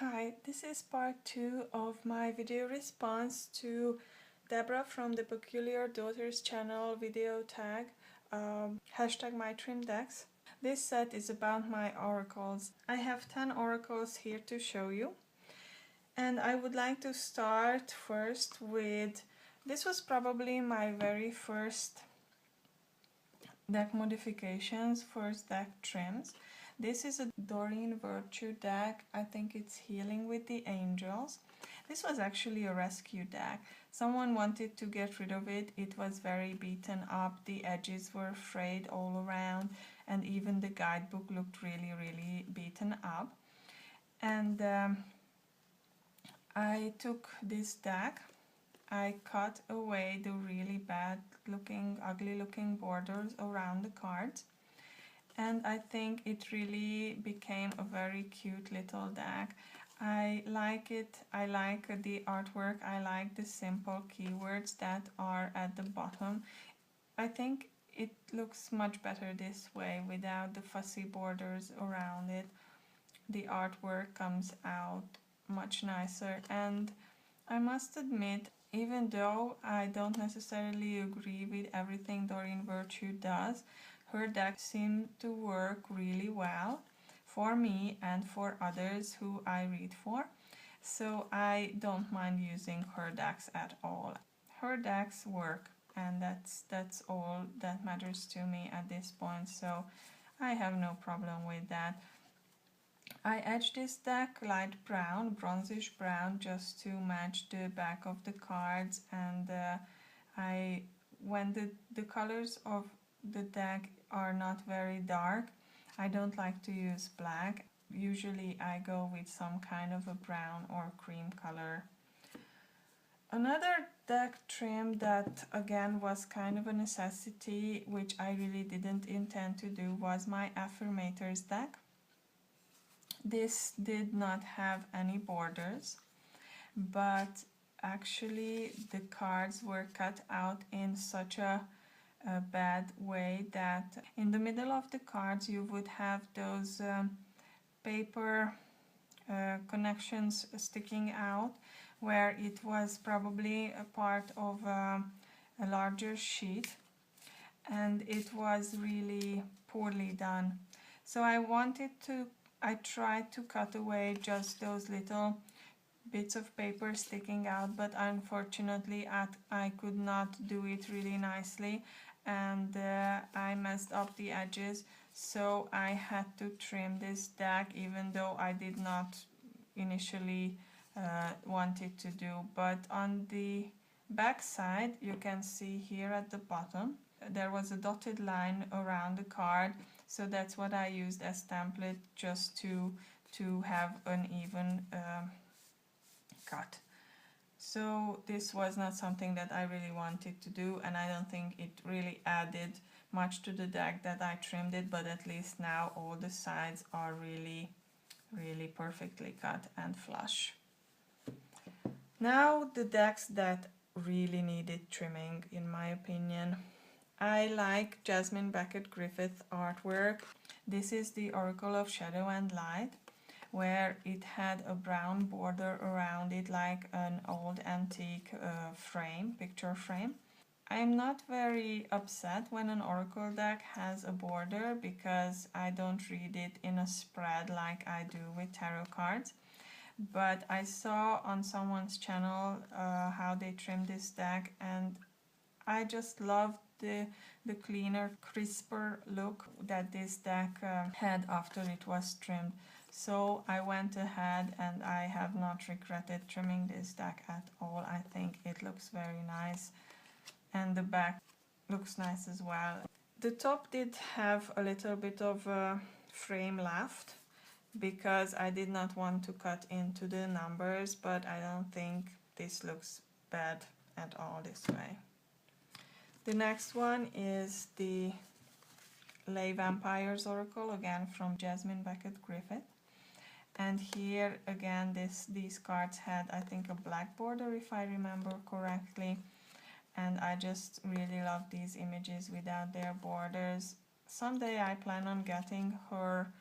Hi, this is part 2 of my video response to Deborah from the Peculiar Daughters channel video tag hashtag mytrimmeddecks. This set is about my oracles. I have 10 oracles here to show you, and I would like to start first with, this was probably my very first deck modifications, first deck trims. This is a Doreen Virtue deck. I think it's Healing with the Angels. This was actually a rescue deck. Someone wanted to get rid of it. It was very beaten up. The edges were frayed all around, and even the guidebook looked really beaten up. And I took this deck. I cut away the really bad looking, ugly looking borders around the cards, and I think it really became a very cute little deck. I like it, I like the artwork, I like the simple keywords that are at the bottom. I think it looks much better this way without the fussy borders around it. The artwork comes out much nicer, and I must admit, even though I don't necessarily agree with everything Doreen Virtue does, her decks seem to work really well for me and for others who I read for. So I don't mind using her decks at all. Her decks work, and that's all that matters to me at this point, so I have no problem with that. I edged this deck light brown, bronzish brown, just to match the back of the cards, and when the colors of the deck are not very dark, I don't like to use black. Usually I go with some kind of a brown or cream color. Another deck trim that again was kind of a necessity, which I really didn't intend to do, was my Affirmators deck. This did not have any borders, but actually the cards were cut out in such a bad way that in the middle of the cards you would have those paper connections sticking out, where it was probably a part of a larger sheet, and it was really poorly done. So I tried to cut away just those little bits of paper sticking out, but unfortunately I could not do it really nicely, and I messed up the edges, so I had to trim this deck, even though I did not initially want it to do. But on the back side, you can see here at the bottom there was a dotted line around the card, so that's what I used as template, just to have an even cut. So this was not something that I really wanted to do, and I don't think it really added much to the deck that I trimmed it, but at least now all the sides are really perfectly cut and flush. Now the decks that really needed trimming, in my opinion. I like Jasmine Beckett Griffith artwork. This is the Oracle of Shadow and Light, where it had a brown border around it like an old antique picture frame. I'm not very upset when an oracle deck has a border, because I don't read it in a spread like I do with tarot cards. But I saw on someone's channel how they trimmed this deck, and I just loved the cleaner, crisper look that this deck had after it was trimmed. So I went ahead, and I have not regretted trimming this deck at all. I think it looks very nice, and the back looks nice as well. The top did have a little bit of a frame left, because I did not want to cut into the numbers, but I don't think this looks bad at all this way. The next one is the Lay Vampires Oracle, again from Jasmine Beckett Griffith. And here again these cards had, I think, a black border, if I remember correctly. And I just really love these images without their borders. Someday I plan on getting her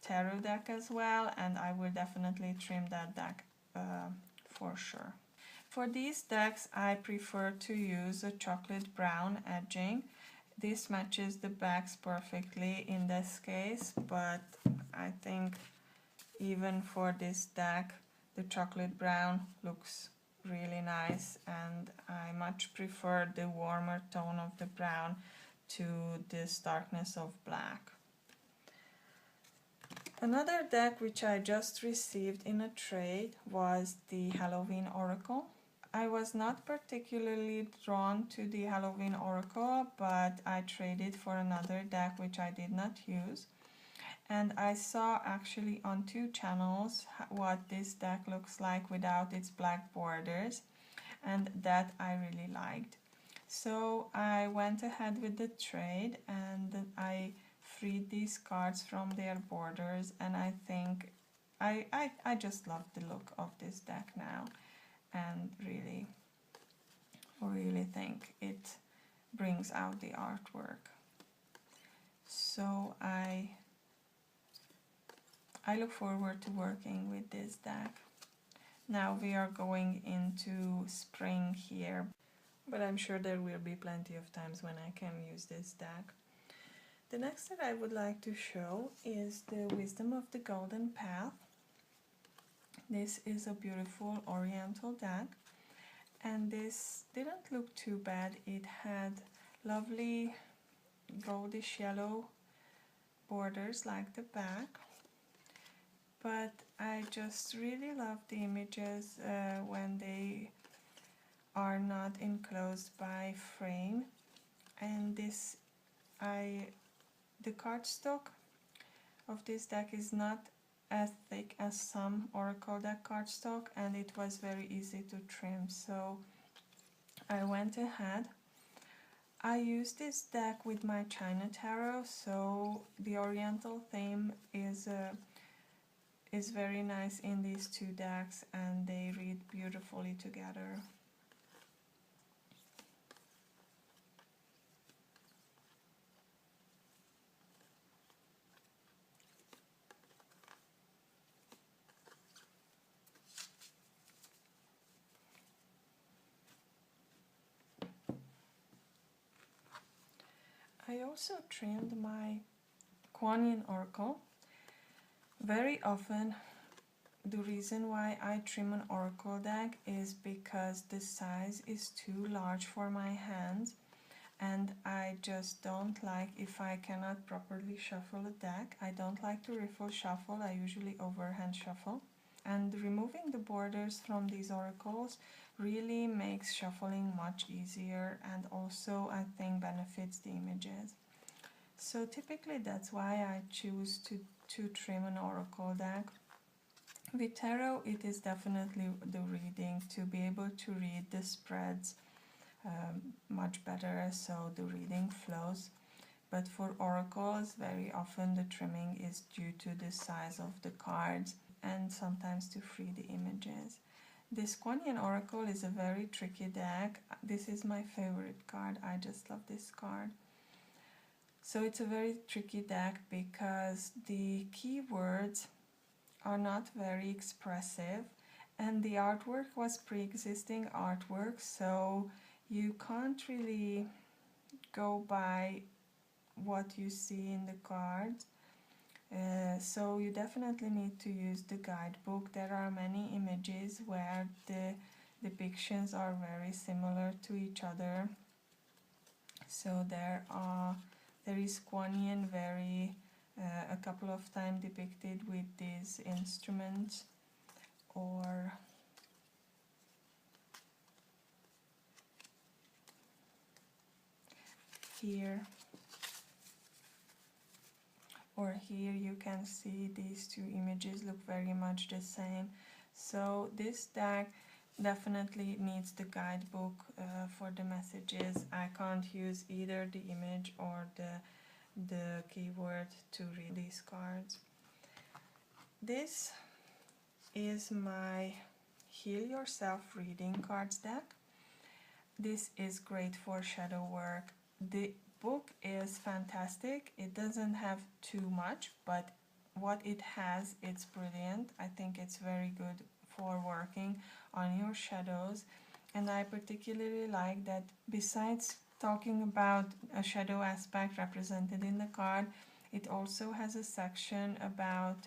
tarot deck as well, and I will definitely trim that deck for sure. For these decks I prefer to use a chocolate brown edging. This matches the backs perfectly in this case, but I think even for this deck the chocolate brown looks really nice, and I much prefer the warmer tone of the brown to this darkness of black. Another deck which I just received in a trade was the Halloween Oracle. I was not particularly drawn to the Halloween Oracle, but I traded for another deck which I did not use. And I saw actually on 2 channels what this deck looks like without its black borders, and that I really liked. So I went ahead with the trade and I freed these cards from their borders, and I think I just love the look of this deck now, and really think it brings out the artwork. So I look forward to working with this deck. Now we are going into spring here, but I'm sure there will be plenty of times when I can use this deck. The next that I would like to show is the Wisdom of the Golden Path. This is a beautiful oriental deck, and this didn't look too bad. It had lovely goldish yellow borders like the back, but I just really love the images when they are not enclosed by frame. And the cardstock of this deck is not as thick as some Oracle deck cardstock, and it was very easy to trim, so I went ahead. I used this deck with my China Tarot, so the Oriental theme is very nice in these 2 decks, and they read beautifully together. I also trimmed my Kuan Yin Oracle. Very often the reason why I trim an Oracle deck is because the size is too large for my hands, and I just don't like, if I cannot properly shuffle a deck, I don't like to riffle shuffle, I usually overhand shuffle. And removing the borders from these oracles really makes shuffling much easier, and also I think benefits the images. So typically that's why I choose to trim an oracle deck. With tarot it is definitely the reading, to be able to read the spreads much better, so the reading flows. But for oracles, very often the trimming is due to the size of the cards and sometimes to free the images. This Kuan Yin Oracle is a very tricky deck. This is my favorite card. I just love this card. So it's a very tricky deck because the keywords are not very expressive, and the artwork was pre-existing artwork, so you can't really go by what you see in the cards. So you definitely need to use the guidebook. There are many images where the depictions are very similar to each other. So there is Kuan Yin a couple of times depicted with these instruments, or here. Or here you can see these 2 images look very much the same. So this deck definitely needs the guidebook for the messages. I can't use either the image or the keyword to read these cards. This is my Heal Yourself Reading Cards deck. This is great for shadow work. The book is fantastic. It doesn't have too much, but what it has, it's brilliant. I think it's very good for working on your shadows, and I particularly like that besides talking about a shadow aspect represented in the card, it also has a section about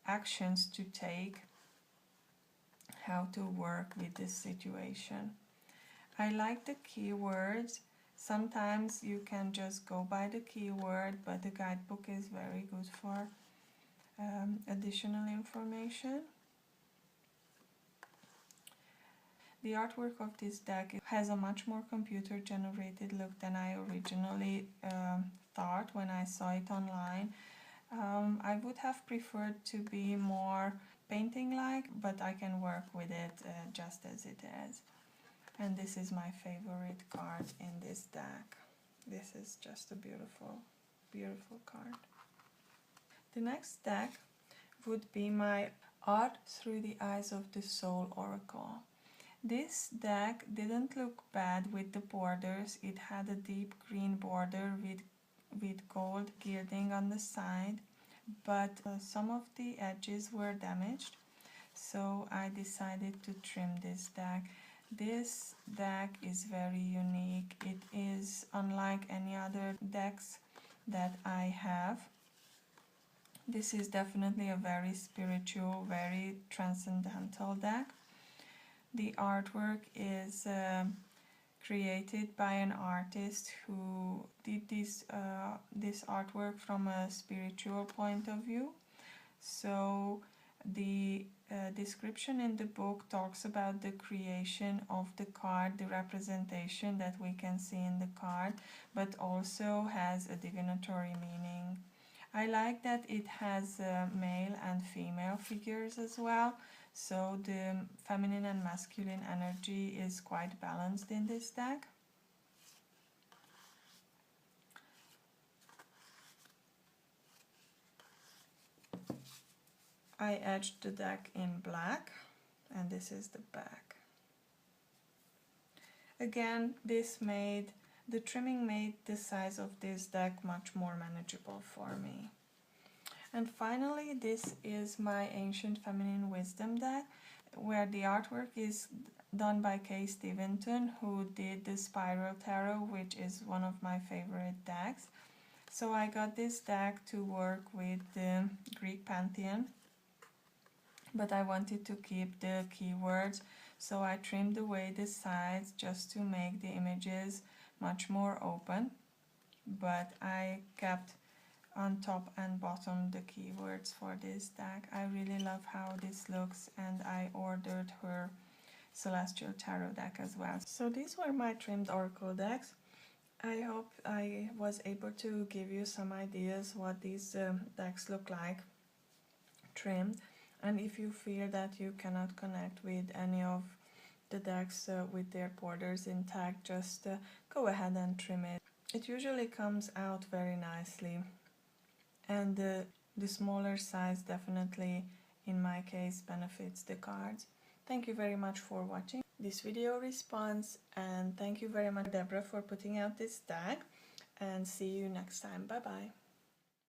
actions to take, how to work with this situation. I like the keywords. Sometimes you can just go by the keyword, but the guidebook is very good for additional information. The artwork of this deck has a much more computer generated look than I originally thought when I saw it online. I would have preferred to be more painting like, but I can work with it just as it is. And this is my favorite card in this deck. This is just a beautiful, beautiful card. The next deck would be my Art Through the Eyes of the Soul Oracle. This deck didn't look bad with the borders. It had a deep green border with gold gilding on the side, but some of the edges were damaged, so I decided to trim this deck. This deck is very unique. It is unlike any other decks that I have. This is definitely a very spiritual, very transcendental deck. The artwork is created by an artist who did this artwork from a spiritual point of view. So the description in the book talks about the creation of the card, the representation that we can see in the card, but also has a divinatory meaning. I like that it has male and female figures as well, so the feminine and masculine energy is quite balanced in this deck. I edged the deck in black, and this is the back. Again, the trimming made the size of this deck much more manageable for me. And finally, this is my Ancient Feminine Wisdom deck, where the artwork is done by Kay Steventon, who did the Spiral Tarot, which is one of my favorite decks. So I got this deck to work with the Greek Pantheon, but I wanted to keep the keywords, so I trimmed away the sides just to make the images much more open, but I kept on top and bottom the keywords for this deck. I really love how this looks, and I ordered her Celestial Tarot deck as well. So these were my trimmed oracle decks. I hope I was able to give you some ideas what these decks look like trimmed, and if you feel that you cannot connect with any of the decks with their borders intact, just go ahead and trim it. It usually comes out very nicely, and the smaller size definitely, in my case, benefits the cards. Thank you very much for watching this video response, and thank you very much, Deborah, for putting out this deck, and see you next time. Bye bye.